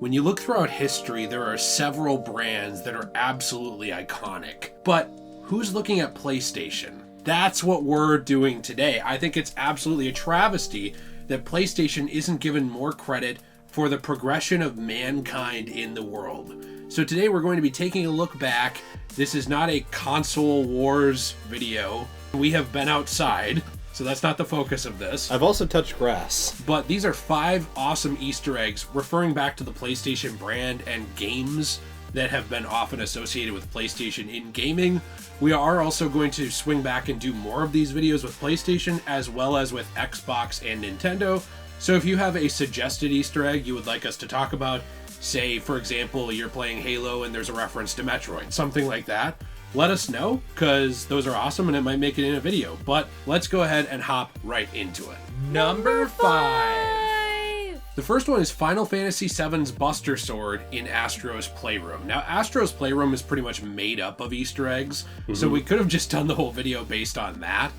When you look throughout history, there are several brands that are absolutely iconic. But who's looking at PlayStation? That's what we're doing today. I think it's absolutely a travesty that PlayStation isn't given more credit for the progression of mankind in the world. So today we're going to be taking a look back. This is not a console wars video. We have been outside, so that's not the focus of this. I've also touched grass. But these are 5 awesome Easter eggs referring back to the PlayStation brand and games that have been often associated with PlayStation in gaming. We are also going to swing back and do more of these videos with PlayStation as well as with Xbox and Nintendo. So if you have a suggested Easter egg you would like us to talk about, say, for example, you're playing Halo and there's a reference to Metroid, something like that, let us know, because those are awesome and it might make it in a video. But let's go ahead and hop right into it. Number 5. The first one is Final Fantasy VII's Buster Sword in Astro's Playroom. Now, Astro's Playroom is pretty much made up of Easter eggs, so we could have just done the whole video based on that.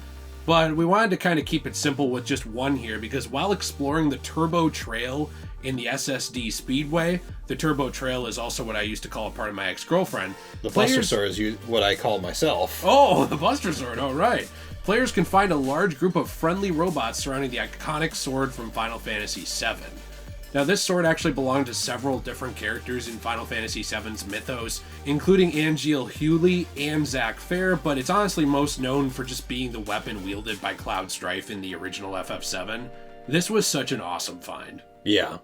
But we wanted to kind of keep it simple with just one here, because while exploring the Turbo Trail in the SSD Speedway, the Turbo Trail is also what I used to call a part of my ex-girlfriend. The Buster Sword is what I call myself. Oh, the Buster Sword, all right. Players can find a large group of friendly robots surrounding the iconic sword from Final Fantasy VII. Now, this sword actually belonged to several different characters in Final Fantasy VII's mythos, including Angeal Hewley and Zack Fair, but it's honestly most known for just being the weapon wielded by Cloud Strife in the original FF7. This was such an awesome find. Yeah,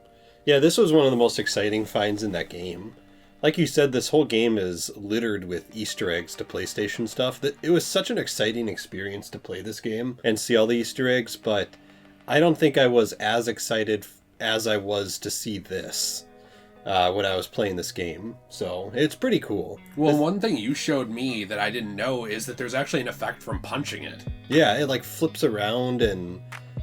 this was one of the most exciting finds in that game. Like you said, this whole game is littered with Easter eggs to PlayStation stuff. That it was such an exciting experience to play this game and see all the Easter eggs, but I don't think I was as excited as I was to see this when I was playing this game. So it's pretty cool. Well, one thing you showed me that I didn't know is that there's actually an effect from punching it. Yeah, it like flips around and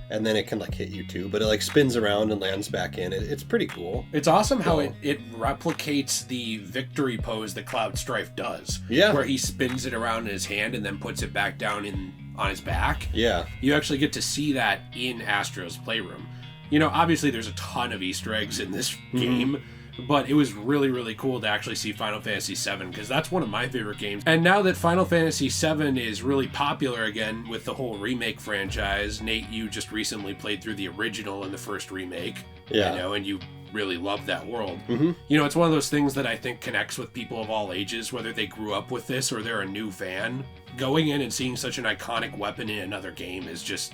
then it can like hit you too, but it like spins around and lands back in. It's pretty cool. It's awesome how it replicates the victory pose that Cloud Strife does. Yeah. Where he spins it around in his hand and then puts it back down on his back. Yeah. You actually get to see that in Astro's Playroom. You know, obviously there's a ton of Easter eggs in this game, but it was really, really cool to actually see Final Fantasy VII, because that's one of my favorite games. And now that Final Fantasy VII is really popular again with the whole remake franchise, Nate, you just recently played through the original and the first remake. Yeah. You know, and you really loved that world. Mm-hmm. You know, it's one of those things that I think connects with people of all ages, whether they grew up with this or they're a new fan. Going in and seeing such an iconic weapon in another game is just,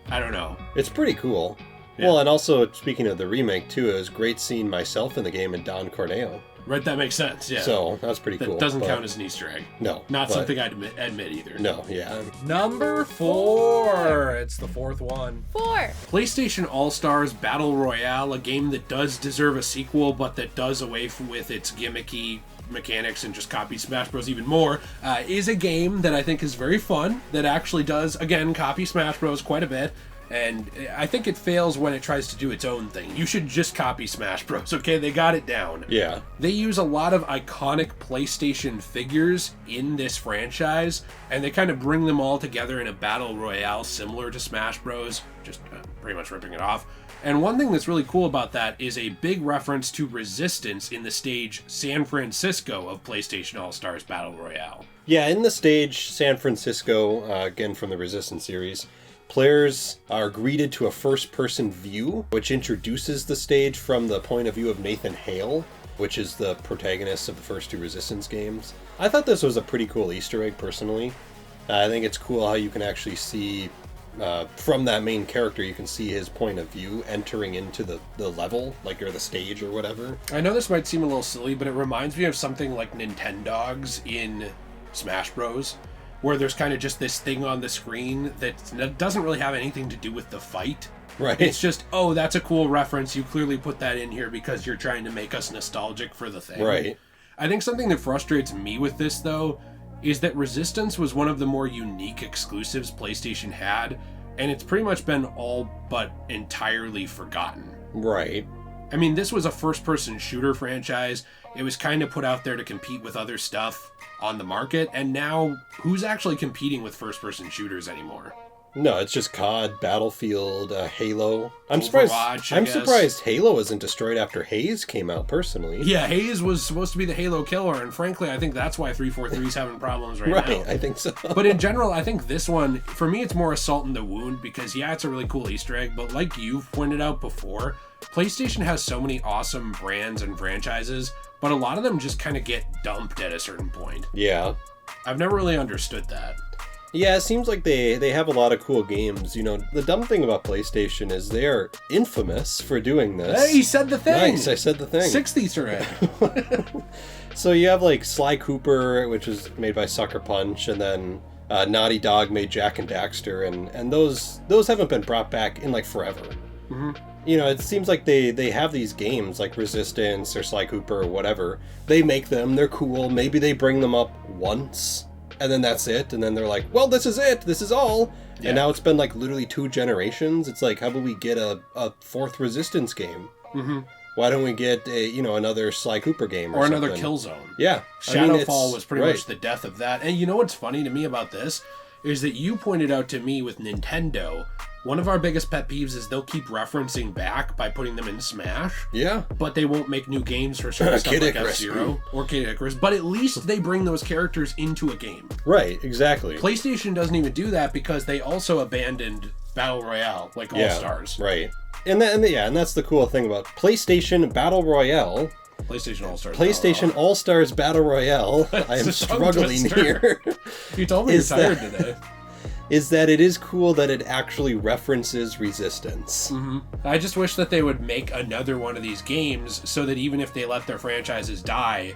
I don't know. It's pretty cool. Yeah. Well, and also, speaking of the remake, too, it was great seeing myself in the game and Don Corneo. Right, that makes sense, yeah. So, that's pretty cool. That doesn't count as an Easter egg. No. Not something I'd admit either. No, yeah. Number 4. It's the 4th one. 4. PlayStation AllStars Battle Royale, a game that does deserve a sequel, but that does away with its gimmicky mechanics and just copy Smash Bros. Even more, is a game that I think is very fun, that actually does, again, copy Smash Bros. Quite a bit. And I think it fails when it tries to do its own thing. You should just copy Smash Bros, okay? They got it down. Yeah. They use a lot of iconic PlayStation figures in this franchise, and they kind of bring them all together in a battle royale similar to Smash Bros, just pretty much ripping it off. And one thing that's really cool about that is a big reference to Resistance in the stage San Francisco of PlayStation All-Stars Battle Royale. Yeah, in the stage San Francisco, again from the Resistance series, players are greeted to a first-person view, which introduces the stage from the point of view of Nathan Hale, which is the protagonist of the first 2 Resistance games. I thought this was a pretty cool Easter egg, personally. I think it's cool how you can actually see, from that main character, you can see his point of view entering into the level, like, or the stage or whatever. I know this might seem a little silly, but it reminds me of something like Nintendogs in Smash Bros., where there's kind of just this thing on the screen that doesn't really have anything to do with the fight. Right. It's just, oh, that's a cool reference. You clearly put that in here because you're trying to make us nostalgic for the thing. Right. I think something that frustrates me with this, though, is that Resistance was one of the more unique exclusives PlayStation had, and it's pretty much been all but entirely forgotten. Right. I mean, this was a first-person shooter franchise. It was kind of put out there to compete with other stuff on the market, and now who's actually competing with first-person shooters anymore? No, it's just COD, Battlefield, Halo. I'm Overwatch, I guess. surprised Halo isn't destroyed after Haze came out, personally. Yeah, Haze was supposed to be the Halo killer, and frankly, I think that's why 343 is having problems now. Right, I think so. But in general, I think this one, for me, it's more a salt in the wound, because yeah, it's a really cool Easter egg, but like you've pointed out before, PlayStation has so many awesome brands and franchises, but a lot of them just kind of get dumped at a certain point. Yeah. I've never really understood that. Yeah, it seems like they have a lot of cool games. You know, the dumb thing about PlayStation is they are infamous for doing this. Hey, you said the thing! Nice, I said the thing. 6th Easter egg. So you have like Sly Cooper, which was made by Sucker Punch, and then Naughty Dog made Jak and Daxter, and those haven't been brought back in like forever. Mm-hmm. You know, it seems like they have these games like Resistance or Sly Cooper or whatever. They make them, they're cool, maybe they bring them up once, and then that's it, and then they're like, well, this is it, this is all. Yeah. And now it's been like literally 2 generations. It's like, how about we get a 4th Resistance game? Mm-hmm. Why don't we get another Sly Cooper game or another something? Killzone? Yeah, Shadowfall was pretty much the death of that. And you know what's funny to me about this is that you pointed out to me with Nintendo, one of our biggest pet peeves is they'll keep referencing back by putting them in Smash. Yeah. But they won't make new games for certain stuff like F-Zero or Kid Icarus. But at least they bring those characters into a game. Right, exactly. PlayStation doesn't even do that because they also abandoned Battle Royale, like AllStars. Right. And that's the cool thing about PlayStation Battle Royale. PlayStation AllStars. PlayStation AllStars Battle Royale. I am struggling here. You told me you're tired today. Is that it is cool that it actually references Resistance. Mm-hmm. I just wish that they would make another one of these games so that even if they let their franchises die,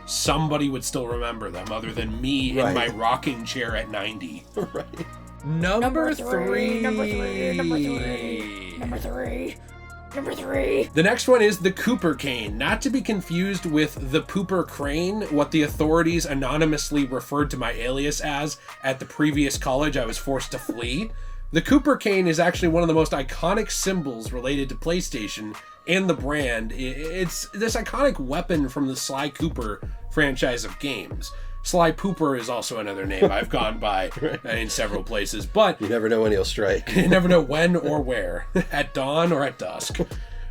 somebody would still remember them other than me in my rocking chair at 90. Right. Number three. The next one is the Cooper cane, not to be confused with the Pooper crane, what the authorities anonymously referred to my alias as at the previous college I was forced to flee. The Cooper cane is actually one of the most iconic symbols related to PlayStation and the brand. It's this iconic weapon from the Sly Cooper franchise of games. Sly Pooper is also another name I've gone by in several places, but you never know when he'll strike. You never know when or where, at dawn or at dusk.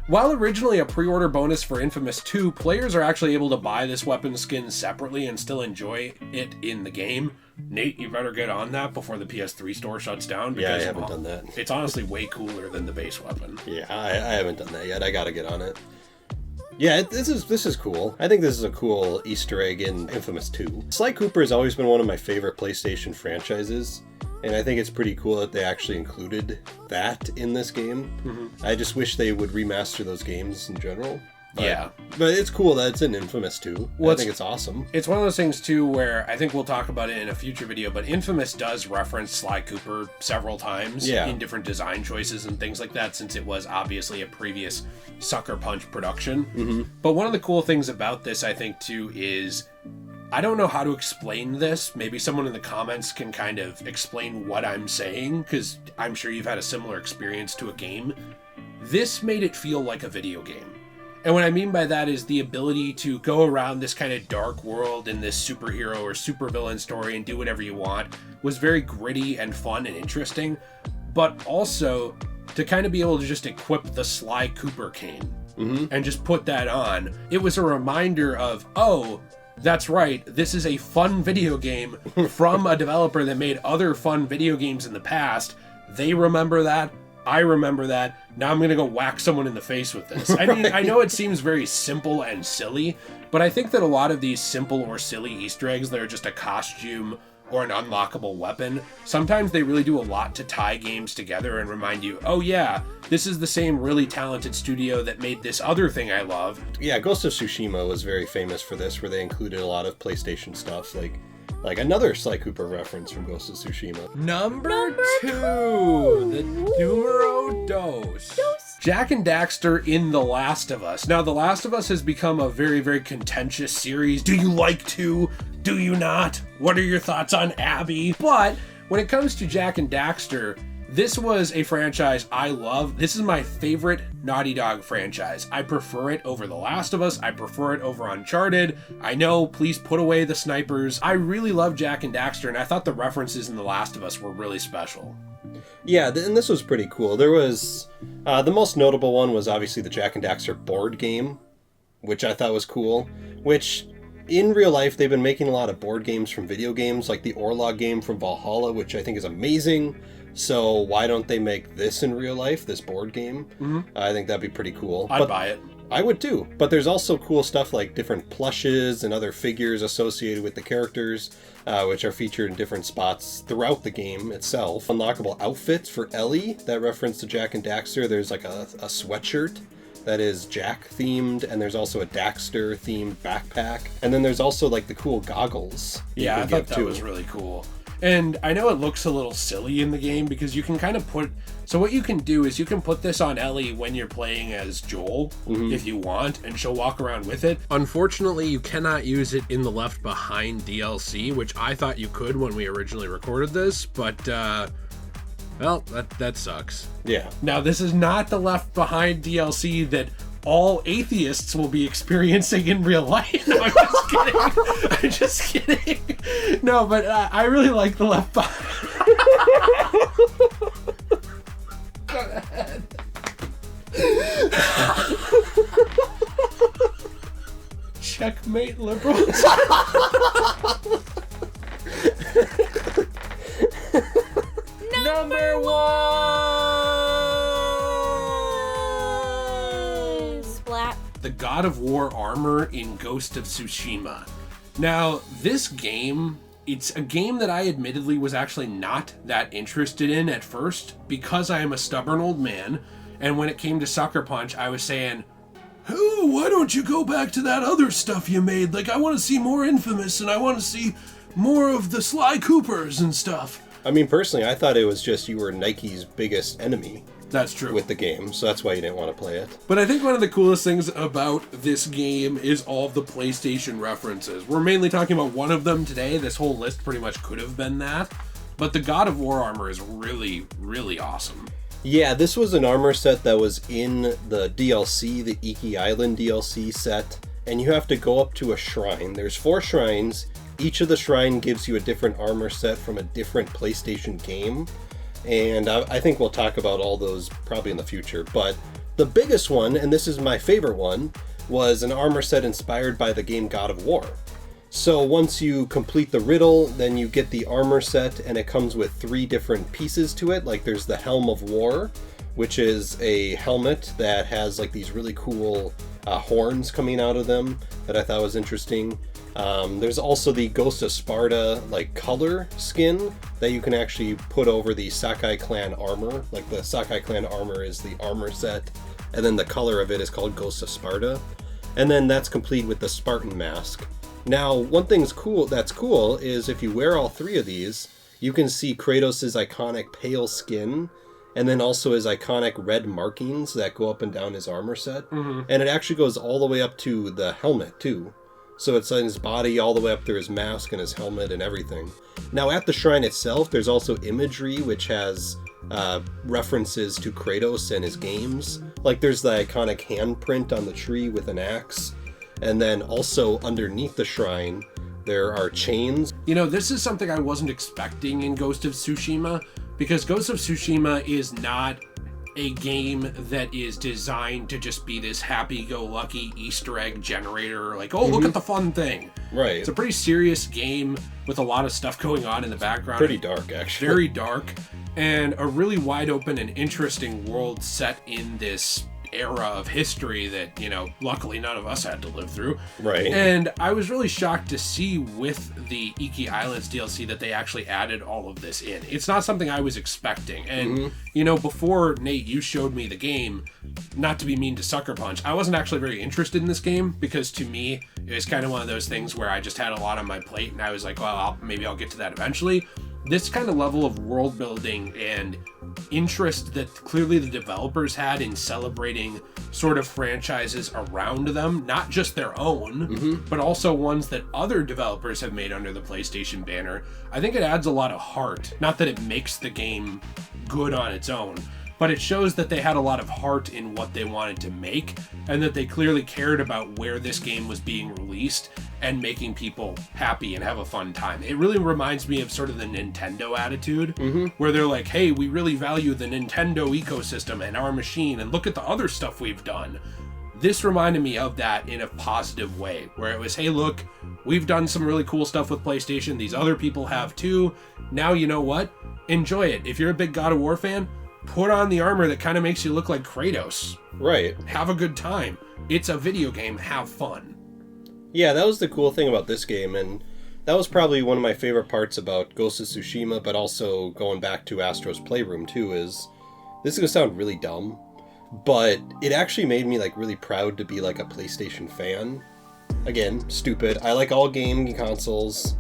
While originally a pre-order bonus for Infamous 2, players are actually able to buy this weapon skin separately and still enjoy it in the game. Nate, you better get on that before the PS3 store shuts down. Because, yeah, I haven't done that. It's honestly way cooler than the base weapon. Yeah, I haven't done that yet. I gotta get on it. Yeah, this is cool. I think this is a cool Easter egg in Infamous 2. Sly Cooper has always been one of my favorite PlayStation franchises, and I think it's pretty cool that they actually included that in this game. Mm-hmm. I just wish they would remaster those games in general. But it's cool that it's in Infamous 2. I think it's awesome. It's one of those things, too, where I think we'll talk about it in a future video, but Infamous does reference Sly Cooper several times in different design choices and things like that, since it was obviously a previous Sucker Punch production. Mm-hmm. But one of the cool things about this, I think, too, is I don't know how to explain this. Maybe someone in the comments can kind of explain what I'm saying, because I'm sure you've had a similar experience to a game. This made it feel like a video game. And what I mean by that is the ability to go around this kind of dark world in this superhero or supervillain story and do whatever you want was very gritty and fun and interesting, but also to kind of be able to just equip the Sly Cooper cane and just put that on. It was a reminder of, oh, that's right, this is a fun video game from a developer that made other fun video games in the past. They remember that. I remember that. Now I'm going to go whack someone in the face with this. I mean, I know it seems very simple and silly, but I think that a lot of these simple or silly Easter eggs that are just a costume or an unlockable weapon, sometimes they really do a lot to tie games together and remind you, oh yeah, this is the same really talented studio that made this other thing I love. Yeah, Ghost of Tsushima was very famous for this, where they included a lot of PlayStation stuff, like another Sly Cooper reference from Ghost of Tsushima. Number two, the numero dos. Jak and Daxter in The Last of Us. Now, The Last of Us has become a very, very contentious series. Do you like to? Do you not? What are your thoughts on Abby? But when it comes to Jak and Daxter, this was a franchise I love. This is my favorite Naughty Dog franchise. I prefer it over The Last of Us. I prefer it over Uncharted. I know, please put away the snipers. I really love Jak and Daxter, and I thought the references in The Last of Us were really special. Yeah, and this was pretty cool. There was, the most notable one was obviously the Jak and Daxter board game, which I thought was cool, which in real life they've been making a lot of board games from video games, like the Orlog game from Valhalla, which I think is amazing. So why don't they make this in real life, this board game? Mm-hmm. I think that'd be pretty cool. I'd buy it. I would too, but there's also cool stuff like different plushes and other figures associated with the characters, which are featured in different spots throughout the game itself. Unlockable outfits for Ellie that reference to Jak and Daxter. There's like a sweatshirt that is Jak themed, and there's also a Daxter themed backpack. And then there's also like the cool goggles. Yeah, I thought that was really cool. And I know it looks a little silly in the game because you can kind of so what you can do is you can put this on Ellie when you're playing as Joel, if you want, and she'll walk around with it. Unfortunately, you cannot use it in the Left Behind DLC, which I thought you could when we originally recorded this, but, well, that sucks. Yeah. Now, this is not the Left Behind DLC that all atheists will be experiencing in real life. No, I'm just kidding. I'm just kidding. No, but I really like the Left Behind. Go ahead. Checkmate, liberals. Number 1! Splat. The God of War armor in Ghost of Tsushima. Now, this game, it's a game that I admittedly was actually not that interested in at first because I am a stubborn old man, and when it came to Sucker Punch, I was saying, oh, why don't you go back to that other stuff you made? Like, I want to see more Infamous, and I want to see more of the Sly Coopers and stuff. I mean, personally, I thought it was just you were Nike's biggest enemy. That's true. With the game, so that's why you didn't want to play it. But I think one of the coolest things about this game is all of the PlayStation references. We're mainly talking about one of them today. This whole list pretty much could have been that. But the God of War armor is really, really awesome. Yeah, this was an armor set that was in the DLC, the Iki Island DLC set. And you have to go up to a shrine. There's 4 shrines. Each of the shrine gives you a different armor set from a different PlayStation game. And I think we'll talk about all those probably in the future. But the biggest one, and this is my favorite one, was an armor set inspired by the game God of War. So once you complete the riddle, then you get the armor set, and it comes with 3 different pieces to it. Like there's the Helm of War, which is a helmet that has like these really cool horns coming out of them that I thought was interesting. There's also the Ghost of Sparta like color skin that you can actually put over the Sakai clan armor. Like the Sakai clan armor is the armor set, and then the color of it is called Ghost of Sparta. And then that's complete with the Spartan mask. Now, one thing's that's cool is if you wear all 3 of these, you can see Kratos' iconic pale skin, and then also his iconic red markings that go up and down his armor set. Mm-hmm. And it actually goes all the way up to the helmet too. So it's on his body all the way up through his mask and his helmet and everything. Now at the shrine itself, there's also imagery which has references to Kratos and his games. Like there's the iconic handprint on the tree with an axe. And then also underneath the shrine, there are chains. You know, this is something I wasn't expecting in Ghost of Tsushima, because Ghost of Tsushima is not a game that is designed to just be this happy-go-lucky Easter egg generator, like, oh, look at the fun thing. Right. It's a pretty serious game with a lot of stuff going on in the background. Pretty dark, actually. Very dark, and a really wide-open and interesting world set in this era of history that, you know, luckily none of us had to live through. Right. And I was really shocked to see with the Iki Islands DLC that they actually added all of this in. It's not something I was expecting. And, you know, before, Nate, you showed me the game, not to be mean to Sucker Punch, I wasn't actually very interested in this game because to me, it was kind of one of those things where I just had a lot on my plate and I was like, well, maybe I'll get to that eventually. This kind of level of world building and interest that clearly the developers had in celebrating sort of franchises around them, not just their own, but also ones that other developers have made under the PlayStation banner, I think it adds a lot of heart. Not that it makes the game good on its own, but it shows that they had a lot of heart in what they wanted to make, and that they clearly cared about where this game was being released and making people happy and have a fun time. It really reminds me of sort of the Nintendo attitude, where they're like, hey, we really value the Nintendo ecosystem and our machine, and look at the other stuff we've done. This reminded me of that in a positive way, where it was, hey, look, we've done some really cool stuff with PlayStation. These other people have too. Now, you know what? Enjoy it. If you're a big God of War fan, put on the armor that kind of makes you look like Kratos. Right. Have a good time. It's a video game. Have fun. Yeah, that was the cool thing about this game, and that was probably one of my favorite parts about Ghost of Tsushima, but also going back to Astro's Playroom too, is this is going to sound really dumb, but it actually made me like really proud to be like a PlayStation fan. Again, stupid. I like all game consoles.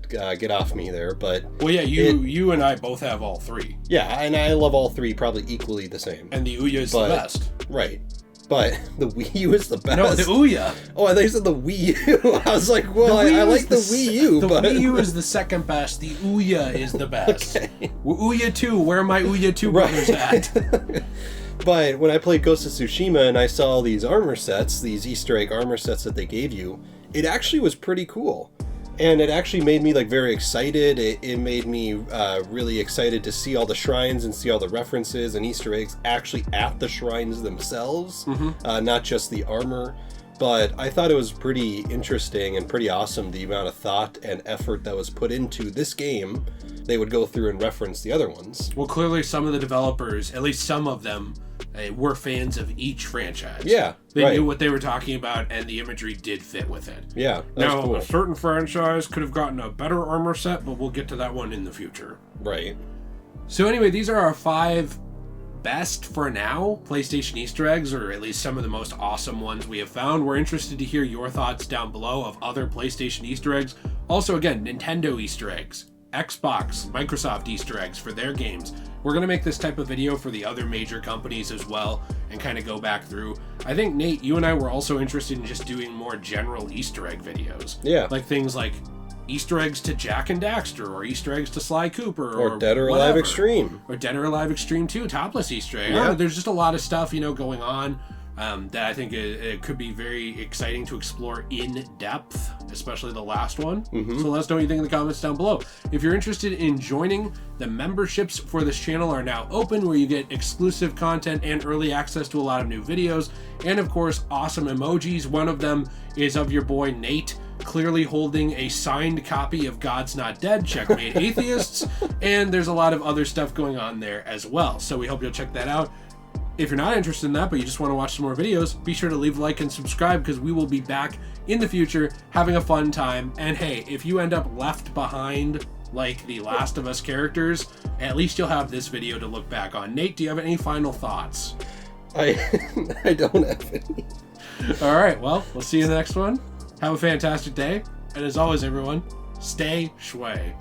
Get off me there, but... Well, yeah, you and I both have all three. Yeah, and I love all three probably equally the same. And the Ouya is the best. Right. But the Wii U is the best. No, the Ouya. Oh, I thought you said the Wii U. I was like, well, I like the Wii U, the but... Wii U is the second best. The Ouya is the best. Okay. Ouya 2, where are my Ouya 2 brothers at? But when I played Ghost of Tsushima and I saw these armor sets, these Easter egg armor sets that they gave you, it actually was pretty cool. And it actually made me like very excited. It made me really excited to see all the shrines and see all the references and Easter eggs actually at the shrines themselves, not just the armor. But I thought it was pretty interesting and pretty awesome, the amount of thought and effort that was put into this game. They would go through and reference the other ones. Well, clearly some of the developers, at least some of them, were fans of each franchise. Yeah, They knew what they were talking about, and the imagery did fit with it. Yeah, that's now, cool. A certain franchise could have gotten a better armor set, but we'll get to that one in the future. Right. So anyway, these are our 5 best, for now, PlayStation Easter eggs, or at least some of the most awesome ones we have found. We're interested to hear your thoughts down below of other PlayStation Easter eggs. Also, again, Nintendo Easter eggs, Xbox, Microsoft Easter eggs for their games. We're going to make this type of video for the other major companies as well and kind of go back through. I think, Nate, you and I were also interested in just doing more general Easter egg videos. Yeah. Like things like Easter eggs to Jack and Daxter, or Easter eggs to Sly Cooper, or Dead or Alive Extreme. Or Dead or Alive Extreme 2, topless Easter egg. Yeah. There's just a lot of stuff, going on that I think it could be very exciting to explore in depth, especially the last one. So let us know what you think in the comments down below. If you're interested in joining, the memberships for this channel are now open, where you get exclusive content and early access to a lot of new videos, and of course, awesome emojis. One of them is of your boy Nate, clearly holding a signed copy of God's Not Dead, Checkmate Atheists, and there's a lot of other stuff going on there as well. So we hope you'll check that out. If you're not interested in that, but you just want to watch some more videos, be sure to leave a like and subscribe, because we will be back in the future having a fun time. And hey, if you end up left behind like the Last of Us characters, at least you'll have this video to look back on. Nate, do you have any final thoughts? I don't have any. All right, well, we'll see you in the next one. Have a fantastic day. And as always, everyone, stay shui.